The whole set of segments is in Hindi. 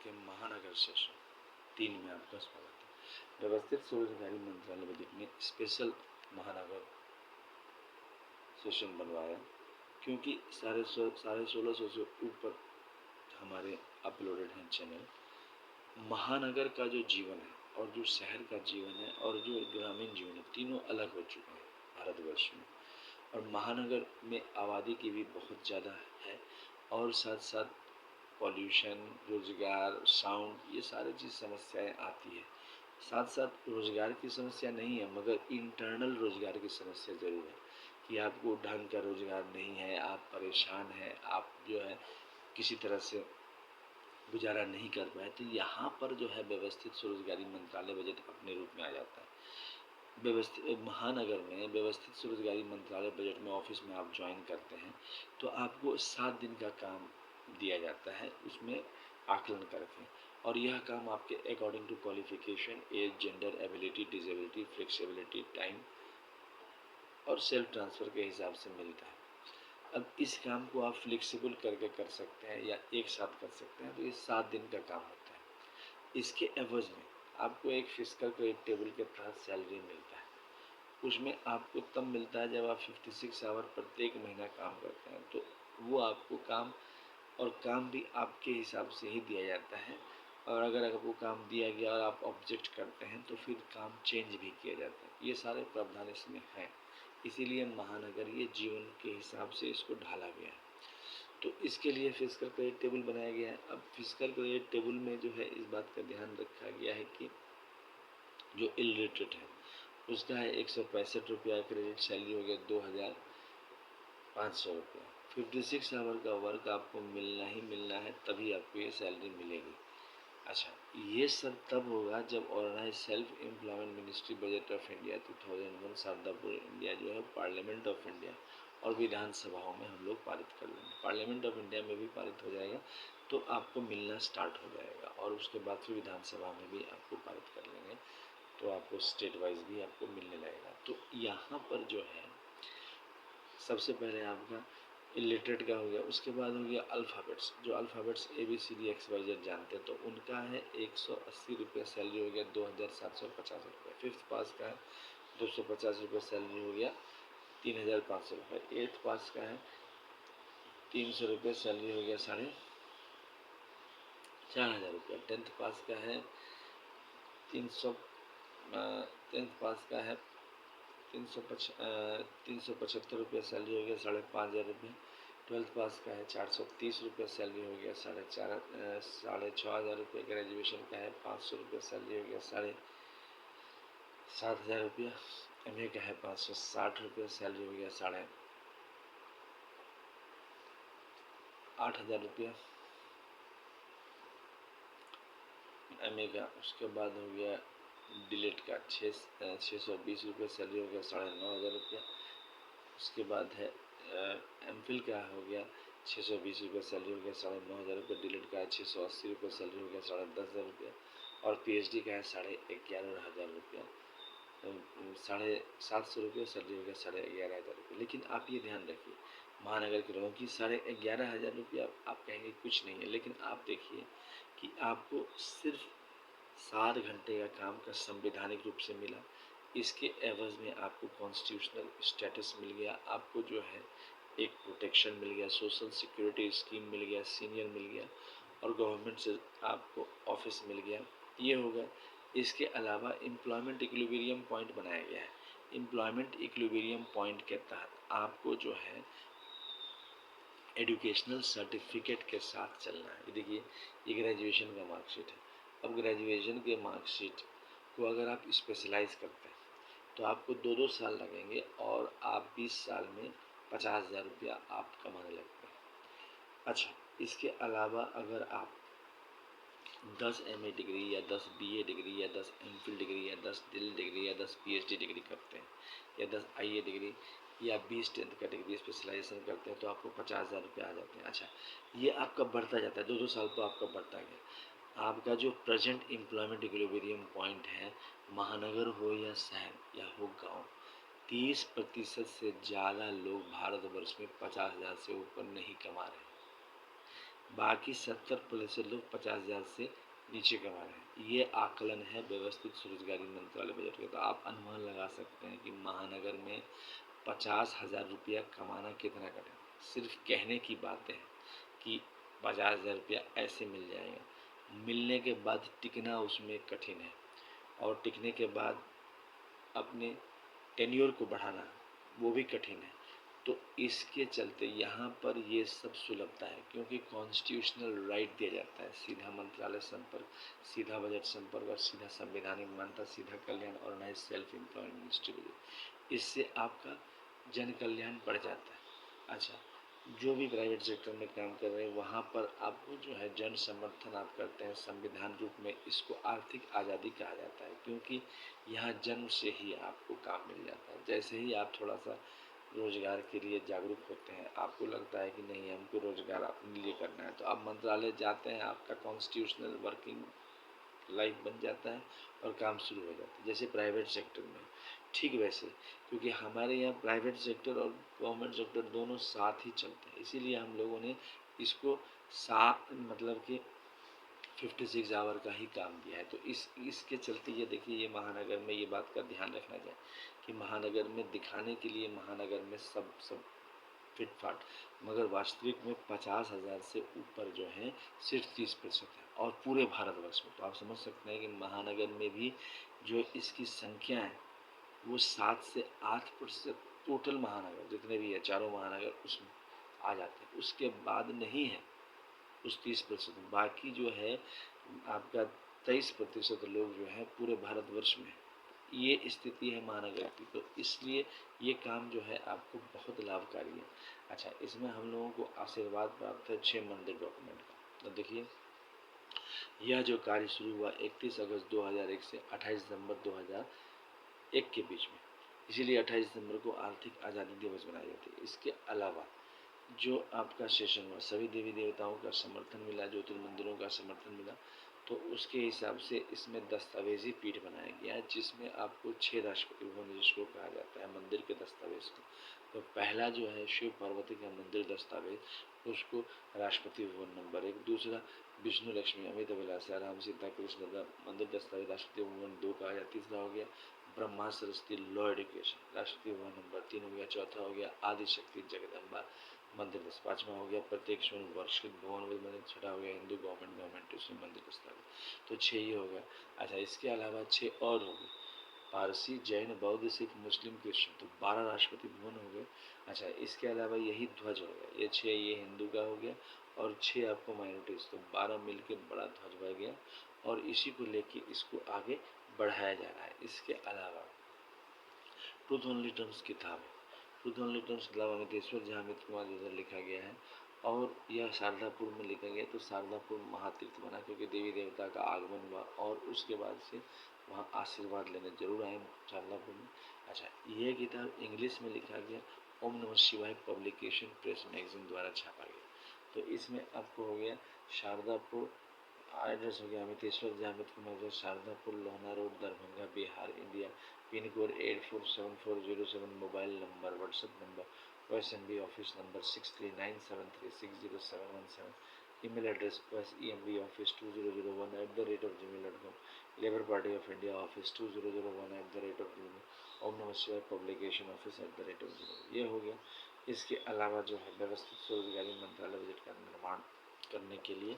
के महानगर सेशन 3 में आपका स्वागत है। व्यवस्थित स्वरोजगारी मंत्रालय बजट ने स्पेशल महानगर सेशन बनवाया क्योंकि 1650 से ऊपर हमारे अपलोडेड हैं चैनल। महानगर का जो जीवन है और जो शहर का जीवन है और जो ग्रामीण जीवन है, तीनों अलग हो चुके हैं भारतवर्ष में। और महानगर में आबादी की भी बहुत ज़्यादा है और साथ साथ पॉल्यूशन, रोजगार, साउंड, ये सारी चीज़ समस्याएं आती है। साथ साथ रोजगार की समस्या नहीं है मगर इंटरनल रोजगार की समस्या ज़रूर है कि आपको ढंग का रोजगार नहीं है, आप परेशान हैं, आप जो है किसी तरह से गुजारा नहीं कर पाए। तो यहाँ पर जो है व्यवस्थित स्वरोजगारी मंत्रालय बजट अपने रूप में आ जाता है। व्यवस्थित महानगर में व्यवस्थित स्वरोजगारी मंत्रालय बजट में ऑफिस में आप ज्वाइन करते हैं तो आपको 7 दिन का काम दिया जाता है, उसमें आकलन करके। और यह काम आपके according to qualification, age, gender, ability, disability, flexibility, time और सेल्फ ट्रांसफ़र के हिसाब से मिलता है। अब इस काम को आप फ्लेक्सिबल करके कर सकते हैं या एक साथ कर सकते हैं, तो ये 7 दिन का काम होता है। इसके एवज में आपको एक फिजिकल क्रेडिट टेबल के तहत सैलरी मिलता है। उसमें आपको तब मिलता है जब आप 56 आवर प्रत्येक महीना काम करते हैं, तो वो आपको काम भी आपके हिसाब से ही दिया जाता है। और अगर आपको काम दिया गया और आप ऑब्जेक्ट करते हैं तो फिर काम चेंज भी किया जाता है। ये सारे प्रावधान इसमें हैं, इसीलिए महानगरीय जीवन के हिसाब से इसको ढाला गया है। तो इसके लिए फिजिकल क्रेडिट टेबल बनाया गया है। अब फिजिकल क्रेडिट टेबल में जो है इस बात का ध्यान रखा गया है कि जो इलिटरेट है उसका है 165 रुपया क्रेडिट, सैलरी हो गया 2500 रुपया। 56 आवर का वर्क आपको मिलना ही मिलना है, तभी आपको ये सैलरी मिलेगी। अच्छा, ये सब तब होगा जब organize self employment ministry budget of India 2001 Sharadapur India जो है पार्लियामेंट ऑफ इंडिया और विधानसभाओं में हम लोग पारित कर लेंगे। पार्लियामेंट ऑफ इंडिया में भी पारित हो जाएगा तो आपको मिलना स्टार्ट हो जाएगा और उसके बाद फिर विधानसभा में भी आपको पारित कर लेंगे तो आपको स्टेट वाइज भी आपको मिलने लगेगा। तो यहाँ पर जो है सबसे पहले आपका इलिटरेट का हो गया, उसके बाद हो गया अल्फ़ाबेट्स। जो अल्फ़ाबेट्स ABCD XYZ जानते हैं तो उनका है 180 रुपये सैलरी हो गया 2750 रुपये। 5th पास का है 250 रुपये सैलरी हो गया 3500 रुपये। 8th पास का है 300 रुपये सैलरी हो गया 4500 रुपये। 10th पास का है 10th पास का है 375 रुपये सैलरी हो गया 5500 रुपये। 12th पास का है 430 रुपये सैलरी हो गया 6500 रुपये। ग्रेजुएशन का है 500 रुपये सैलरी हो गया 7500 रुपया। MA का है 560 रुपये सैलरी हो गया 8500 रुपया MA का। उसके बाद हो गया डिलेट का 620 रुपये सैलरी हो गया 9500 रुपया। उसके बाद है MPhil का हो गया 620 रुपये सैलरी हो गया 9500 रुपये। डिलेट का है 680 रुपये सैलरी हो गया 10,500 रुपया। और PhD का है 11,500 रुपया, 750 रुपये सैलरी हो गया 11,500 रुपये। लेकिन आप ये ध्यान रखिए महानगर के लोगों की 11,500 रुपया आप कहेंगे कुछ नहीं है, लेकिन आप देखिए कि आपको सिर्फ 7 घंटे का काम का संवैधानिक रूप से मिला। इसके एवज में आपको कॉन्स्टिट्यूशनल स्टेटस मिल गया, आपको जो है एक प्रोटेक्शन मिल गया, सोशल सिक्योरिटी स्कीम मिल गया, सीनियर मिल गया और गवर्नमेंट से आपको ऑफिस मिल गया। ये होगा। इसके अलावा एम्प्लॉयमेंट इक्विलिब्रियम पॉइंट बनाया गया है। एम्प्लॉयमेंट इक्विलिब्रियम पॉइंट के तहत आपको जो है एजुकेशनल सर्टिफिकेट के साथ चलना है। देखिए ये ग्रेजुएशन का मार्कशीट है। अब ग्रेजुएशन के मार्कशीट को अगर आप स्पेशलाइज करते हैं तो आपको 2-2 साल लगेंगे और आप 20 साल में 50,000 रुपया आप कमाने लगते हैं। अच्छा, इसके अलावा अगर आप 10 MA डिग्री या 10 BA डिग्री या 10 MPhil डिग्री या 10 DIL डिग्री या 10 PhD डिग्री करते हैं या 10 IA डिग्री या 20 10th का डिग्री स्पेशलाइजेशन करते हैं तो आपको 50,000 रुपये आ जाते हैं। अच्छा, ये आपका बढ़ता जाता है, 2-2 साल तो आपका बढ़ता गया। आपका जो प्रेजेंट एम्प्लॉयमेंट इक्विलिब्रियम पॉइंट है, महानगर हो या शहर या हो गांव, 30% से ज़्यादा लोग भारतवर्ष में 50,000 से ऊपर नहीं कमा रहे। बाकी 70% लोग 50,000 से नीचे कमा रहे हैं। ये आकलन है व्यवस्थित स्वरोजगारी मंत्रालय बजट का। तो आप अनुमान लगा सकते हैं कि महानगर में 50,000 रुपया कमाना कितना कठिन है। सिर्फ कहने की बातें हैं कि 50,000 रुपया ऐसे मिल जाएगा, मिलने के बाद टिकना उसमें कठिन है, और टिकने के बाद अपने टेन्योर को बढ़ाना वो भी कठिन है। तो इसके चलते यहाँ पर ये सब सुलभता है, क्योंकि कॉन्स्टिट्यूशनल राइट दिया जाता है, सीधा मंत्रालय संपर्क, सीधा बजट संपर्क और सीधा संवैधानिक मान्यता, सीधा कल्याण, ऑर्गेनाइज सेल्फ एम्प्लॉयमेंट मिनिस्ट्री। इससे आपका जन कल्याण बढ़ जाता है। अच्छा, जो भी प्राइवेट सेक्टर में काम कर रहे हैं वहाँ पर आपको जो है जन समर्थन आप करते हैं संविधान रूप में, इसको आर्थिक आज़ादी कहा जाता है, क्योंकि यहाँ जन्म से ही आपको काम मिल जाता है। जैसे ही आप थोड़ा सा रोजगार के लिए जागरूक होते हैं, आपको लगता है कि नहीं हमको रोजगार अपने लिए करना है, तो आप मंत्रालय जाते हैं, आपका कॉन्स्टिट्यूशनल वर्किंग लाइफ बन जाता है और काम शुरू हो जाता है, जैसे प्राइवेट सेक्टर में। ठीक वैसे, क्योंकि हमारे यहाँ प्राइवेट सेक्टर और गवर्नमेंट सेक्टर दोनों साथ ही चलते हैं, इसीलिए हम लोगों ने इसको साथ मतलब कि 56 आवर का ही काम दिया है। तो इसके चलते ये देखिए, ये महानगर में ये बात का ध्यान रखना चाहिए कि महानगर में दिखाने के लिए महानगर में सब फिट फाट, मगर वास्तविक में 50,000 से ऊपर जो है सिर्फ 30% है, और पूरे भारतवर्ष में। तो आप समझ सकते हैं कि महानगर में भी जो इसकी संख्या है वो 7 से 8% टोटल महानगर जितने भी है, चारों महानगर उसमें आ जाते हैं। उसके बाद नहीं है उस 30%, बाकी जो है आपका 23% लोग जो है पूरे भारतवर्ष में। ये स्थिति है महानगर की, तो इसलिए ये काम जो है आपको बहुत लाभकारी है। अच्छा, इसमें हम लोगों को आशीर्वाद प्राप्त है 6 मंदिर डॉक्यूमेंट का। तो देखिए, यह जो कार्य शुरू हुआ 31 अगस्त 2001 से 28 दिसंबर 2001 के बीच में, इसीलिए 28 दिसंबर को आर्थिक आज़ादी दिवस मनाई जाती है। इसके अलावा जो आपका सेशन हुआ, सभी देवी देवताओं का समर्थन मिला, ज्योतिर्मंदिरों का समर्थन मिला, तो उसके हिसाब से इसमें दस्तावेजी पीठ बनाया गया है, जिसमें आपको 6 राष्ट्रपति भवन जिसको कहा जाता है मंदिर के दस्तावेज को। तो पहला जो है शिव पार्वती का मंदिर दस्तावेज, उसको राष्ट्रपति भवन नंबर 1। दूसरा विष्णु लक्ष्मी अमित अभिलाषा राम सीता कृष्ण का मंदिर दस्तावेज राष्ट्रपति भवन 2 कहा जाता है। तीसरा हो गया Brahma Saraswati law education, Rashtrapati Bhavan number 3 हो गया। चौथा हो गया आदिशक्ति जगदम्बा मंदिर दस। पाँचवा हो गया प्रत्येक स्वर्ण वार्षिक भवन मंदिर। छठा हो गया हिंदू गवर्नमेंट ट्यूशन मंदिर दस्तावेज। तो 6 ही हो गया। अच्छा, इसके अलावा 6 और हो गए, पारसी जैन बौद्ध सिख मुस्लिम क्रिश्चियन, तो 12 राष्ट्रपति भवन हो गए। अच्छा, इसके अलावा यही ध्वज हो गया, ये 6 ये हिंदू का हो गया, और 6 आपको माइनॉरिटीज़, तो 12 मिलके बड़ा ध्वज बन गया, और इसी को लेके इसको आगे बढ़ाया जा रहा है। इसके अलावा ट्रूथ ओनली टर्म्स किताब है, ट्रूथ ओनली टर्म्स मतलब अमितेश्वर जहाँ अमित कुमार इधर लिखा गया है, और यह शारदापुर में लिखा गया। तो शारदापुर महातीर्थ बना क्योंकि देवी देवता का आगमन हुआ, और उसके बाद से वहाँ आशीर्वाद लेने जरूर आए शारदापुर में। अच्छा, यह किताब इंग्लिश में लिखा गया, ओम Namah Shivaya publication press magazine द्वारा छापा गया। तो इसमें आपको हो गया शारदापुर, एड्रेस हो गया अमितेश्वर जहाँ Amit Kumar, Shardapur Lohna road Darbhanga Bihar India, pin code 847407, mobile number WhatsApp number OSMB office number 6397360717, email address OSEMBoffice2001@gmail.com, labour Party of India office 2001@gmail, Om Namah Shivaya publication office @gmail। ये हो गया। इसके अलावा जो है व्यवस्थित स्वरोजगारी मंत्रालय बजट का निर्माण करने के लिए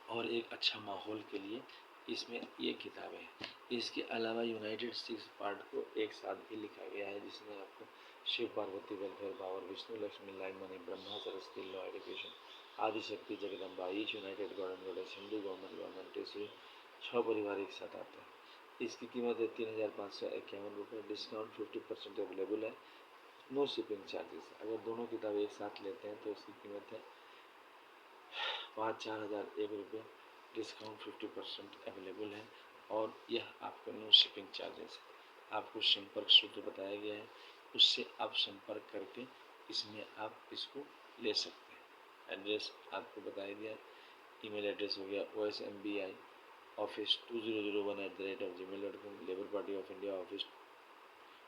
और एक अच्छा माहौल के लिए इसमें ये किताबें हैं। इसके अलावा यूनाइटेड सिक्स पार्ट को एक साथ भी लिखा गया है, जिसमें आपको Shiva Parvati welfare power, Vishnu Lakshmi line money, Brahma Saraswati law education, Adishakti Jagdamba, each united garden goddess, Hindu government treasury, 6 परिवार एक साथ आते हैं। इसकी कीमत है 3,551 रुपये, डिस्काउंट 50% अवेलेबल है, नो शिपिंग चार्जेस। अगर दोनों किताब एक साथ लेते हैं तो इसकी कीमत है 4,001 रुपये, डिस्काउंट 50% अवेलेबल है, और यह आपको नो शिपिंग चार्जेस है। आपको संपर्क सूत्र बताया गया है, उससे आप संपर्क करके इसमें आप इसको ले सकते हैं। एड्रेस आपको बताया गया, ईमेल एड्रेस हो गया OSMBI office 2001@gmail.com, Labour Party of India office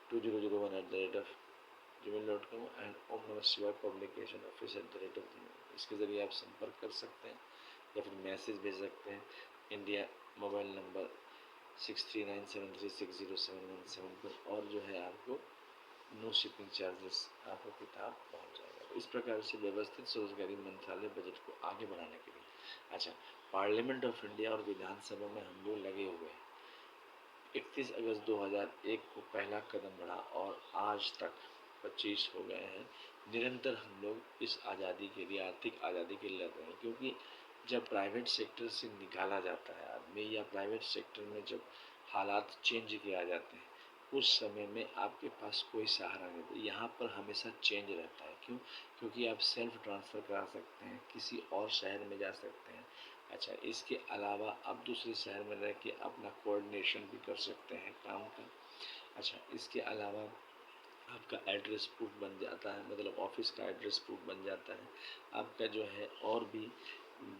2001@gmail.com, and Om Namah Shivaya publication office @gmail.com। इसके ज़रिए आप संपर्क कर सकते हैं या फिर मैसेज भेज सकते हैं इंडिया मोबाइल नंबर 6397360717 पर, और जो है आपको नो शिपिंग चार्जेस आपको किताब पहुंच जाएगा। तो इस प्रकार से व्यवस्थित स्वरोजगारी मंत्रालय बजट को आगे बढ़ाने के लिए, अच्छा, पार्लियामेंट ऑफ इंडिया और विधानसभा में हम लोग लगे हुए हैं। 31 अगस्त 2001 को पहला कदम बढ़ा और आज तक 25 हो गए हैं। निरंतर हम लोग इस आज़ादी के लिए, आर्थिक आज़ादी के लिए लड़ रहे हैं, क्योंकि जब प्राइवेट सेक्टर से निकाला जाता है आदमी, या प्राइवेट सेक्टर में जब हालात चेंज किए आ जाते हैं, उस समय में आपके पास कोई सहारा नहीं होता। यहाँ पर हमेशा चेंज रहता है। क्यों? क्योंकि आप सेल्फ ट्रांसफ़र करा सकते हैं, किसी और शहर में जा सकते हैं। अच्छा, इसके अलावा आप दूसरे शहर में रह के अपना कोऑर्डिनेशन भी कर सकते हैं काम का। अच्छा, इसके अलावा आपका एड्रेस प्रूफ बन जाता है, मतलब ऑफिस का एड्रेस प्रूफ बन जाता है, आपका जो है और भी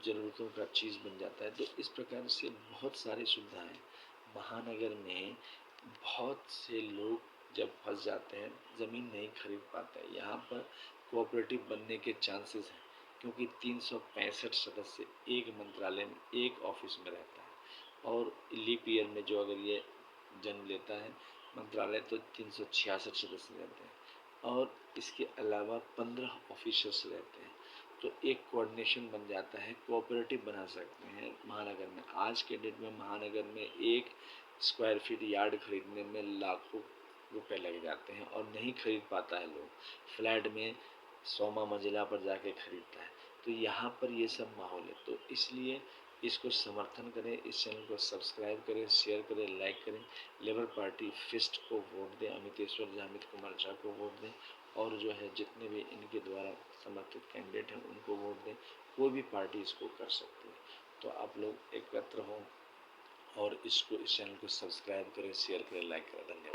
ज़रूरतों का चीज़ बन जाता है। तो इस प्रकार से बहुत सारी सुविधाएं महानगर में, बहुत से लोग जब फंस जाते हैं, ज़मीन नहीं खरीद पाते, यहाँ पर कोऑपरेटिव बनने के चांसेस हैं, क्योंकि 365 सदस्य एक मंत्रालय में, एक ऑफिस में रहता है। और लीप ईयर में जो अगर ये जन्म लेता है मंत्रालय, तो 366 सदस्य रहते हैं, और इसके अलावा 15 ऑफिसर्स रहते हैं। तो एक कोऑर्डिनेशन बन जाता है, कोऑपरेटिव बना सकते हैं महानगर में। आज के डेट में महानगर में 1 स्क्वायर फीट यार्ड खरीदने में लाखों रुपए लग जाते हैं, और नहीं खरीद पाता है लोग, फ्लैट में 100वां मंजिला पर जाके खरीदता है। तो यहाँ पर ये सब माहौल है। तो इसलिए इसको समर्थन करें, इस चैनल को सब्सक्राइब करें, शेयर करें, लाइक करें। लेबर पार्टी फिस्ट को वोट दें, अमितेश्वर अमित कुमार झा को वोट दें, और जो है जितने भी इनके द्वारा समर्थित कैंडिडेट हैं उनको वोट दें। कोई भी पार्टी इसको कर सकती है। तो आप लोग एकत्र हों और इस चैनल को सब्सक्राइब करें, शेयर करें, लाइक करें। धन्यवाद।